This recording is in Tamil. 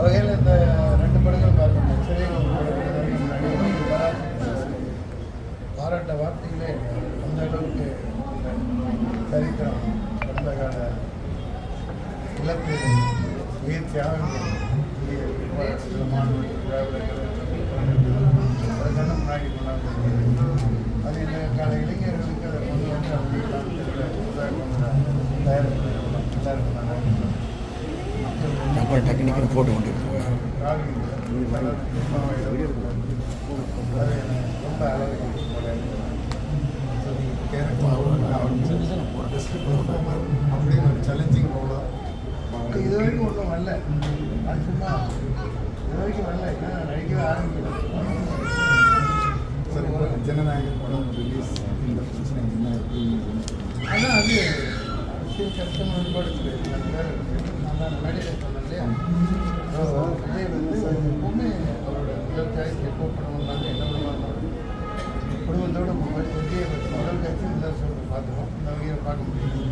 வகையில் இந்த 2 படங்கள் பார்க்கணும். பாராட்ட வார்த்தைகளே அந்த அளவுக்கு சரித்திரம் கடந்த கால இலக்கு உயிர் தியாகங்கள் அதுக்கான முன்னாடி கொண்டாந்து அது இந்த கால இளைஞர்களுக்கு அதை கொண்டு வந்து அப்புறம் டெக்னிக்கல் ஃபோட்டோ கொண்டு அது ரொம்ப அழகாக அப்படின்னு ஒரு சேலஞ்சிங் ரோலாக இது வரைக்கும் ஒன்றும் வரல. அது சும்மா இது வரைக்கும் வரல. ஏன்னா நடிக்கவே ஆரம்பிக்கல. சரி, ஜனநாயக படம் ரிலீஸ் இந்த பிரச்சனை என்ன? ஆனால் அது அரசியல் கஷ்டம் மேம்படுத்தல. நான் தான் மேடையில் சொன்னேன் இல்லையா? அதே வந்து எப்பவுமே அவரோட முதல் காய்ச்சி எப்போ படம் வந்தாங்க என்ன பண்ணுவாங்க குடும்பத்தோடு விஜயை பற்றி முதல் காய்ச்சி முதல் சொல்ல பார்த்துருவோம். இந்த வகையை பார்க்க முடியும்.